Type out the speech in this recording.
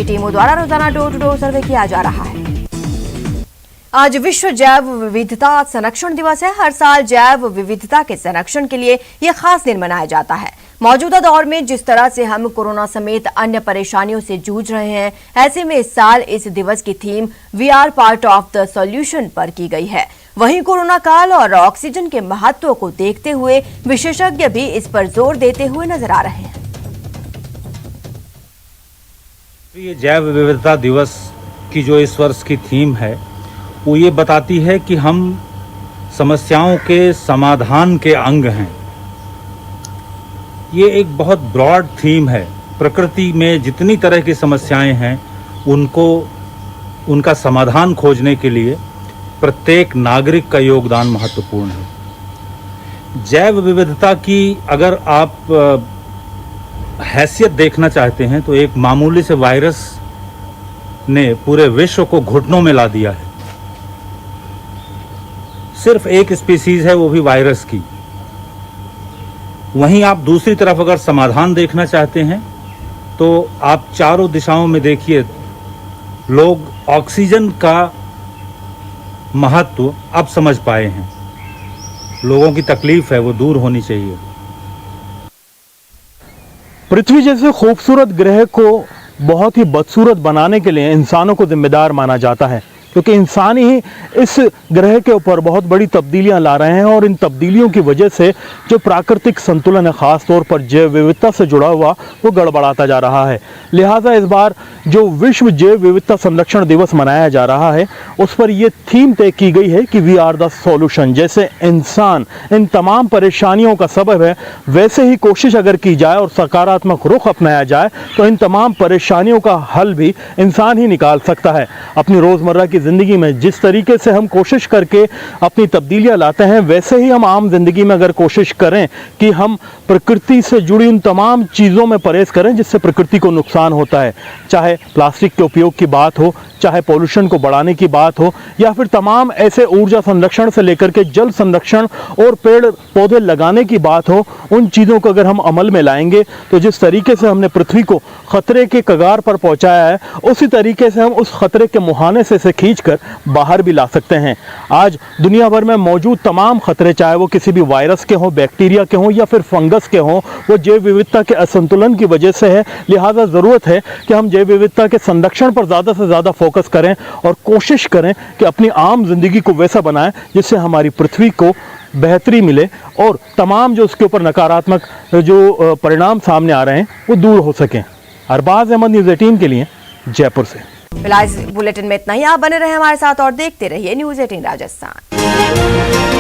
टीमों द्वारा रोजाना डोर टू डोर सर्वे किया जा रहा है। आज विश्व जैव विविधता संरक्षण दिवस है। हर साल जैव विविधता के संरक्षण के लिए यह खास दिन मनाया जाता है। मौजूदा दौर में जिस तरह से हम कोरोना समेत अन्य परेशानियों से जूझ रहे हैं, ऐसे में इस साल इस दिवस की theme we are part of the solution पर की गई है। वहीं कोरोना काल और ऑक्सीजन के महत्व को देखते हुए विशेषज्ञ भी इस पर जोर देते हुए नजर आ रहे हैं। ये जैव विविधता दिवस की जो इस वर्ष की थीम है वो ये बताती है कि हम समस्याओं के समाधान के अंग हैं। ये एक बहुत ब्रॉड थीम है। प्रकृति में जितनी तरह की समस्याएं हैं उनका समाधान खोजने के लिए प्रत्येक नागरिक का योगदान महत्वपूर्ण है। जैव विविधता की अगर आप हैसियत देखना चाहते हैं तो एक मामूली से वायरस ने पूरे विश्व को घुटनों में ला दिया है। सिर्फ एक स्पीसीज है, वो भी वायरस की। वहीं आप दूसरी तरफ अगर समाधान देखना चाहते हैं तो आप चारों दिशाओं में देखिए, लोग ऑक्सीजन का महत्व अब समझ पाए हैं। लोगों की तकलीफ है वो दूर होनी चाहिए। पृथ्वी जैसे खूबसूरत ग्रह को बहुत ही बदसूरत बनाने के लिए इंसानों को जिम्मेदार माना जाता है, क्योंकि इंसान ही इस ग्रह के ऊपर बहुत बड़ी तब्दीलियां ला रहे हैं और इन तब्दीलियों की वजह से जो प्राकृतिक संतुलन है, ख़ास तौर पर जैव विविधता से जुड़ा हुआ, वो गड़बड़ाता जा रहा है। लिहाजा इस बार जो विश्व जैव विविधता संरक्षण दिवस मनाया जा रहा है उस पर ये थीम तय की गई है कि वी आर द सॉल्यूशन। जैसे इंसान इन तमाम परेशानियों का सबब है, वैसे ही कोशिश अगर की जाए और सकारात्मक रुख अपनाया जाए तो इन तमाम परेशानियों का हल भी इंसान ही निकाल सकता है। अपनी रोज़मर्रा की ज़िंदगी में जिस तरीके से हम कोशिश करके अपनी तब्दीलियां लाते हैं, वैसे ही हम आम ज़िंदगी में अगर कोशिश करें कि हम प्रकृति से जुड़ी उन तमाम चीज़ों में परहेज़ करें जिससे प्रकृति को नुकसान होता है, चाहे प्लास्टिक के उपयोग की बात हो, चाहे पॉल्यूशन को बढ़ाने की बात हो, या फिर तमाम ऐसे ऊर्जा संरक्षण से लेकर के जल संरक्षण और पेड़ पौधे लगाने की बात हो, उन चीज़ों को अगर हम अमल में लाएंगे तो जिस तरीके से हमने पृथ्वी को खतरे के कगार पर पहुंचाया है, उसी तरीके से हम उस खतरे के मुहाने से खींचकर बाहर भी ला सकते हैं। आज दुनिया भर में मौजूद तमाम खतरे, चाहे वो किसी भी वायरस के हों, बैक्टीरिया के हों या फिर फंगस के हों, वो जैव विविधता के असंतुलन की वजह से है। लिहाजा ज़रूरत है कि हम जैव विविधता के संरक्षण पर ज़्यादा से ज़्यादा फोकस करें और कोशिश करें कि अपनी आम जिंदगी को वैसा बनाएं जिससे हमारी पृथ्वी को बेहतरी मिले और तमाम जो उसके ऊपर नकारात्मक जो परिणाम सामने आ रहे हैं वो दूर हो सकें। अरबाज अहमद, न्यूज़ 18 के लिए, जयपुर से। फिलहाल इस बुलेटिन में इतना ही। आप बने रहे हमारे साथ और देखते रहिए न्यूज़ 18 राजस्थान।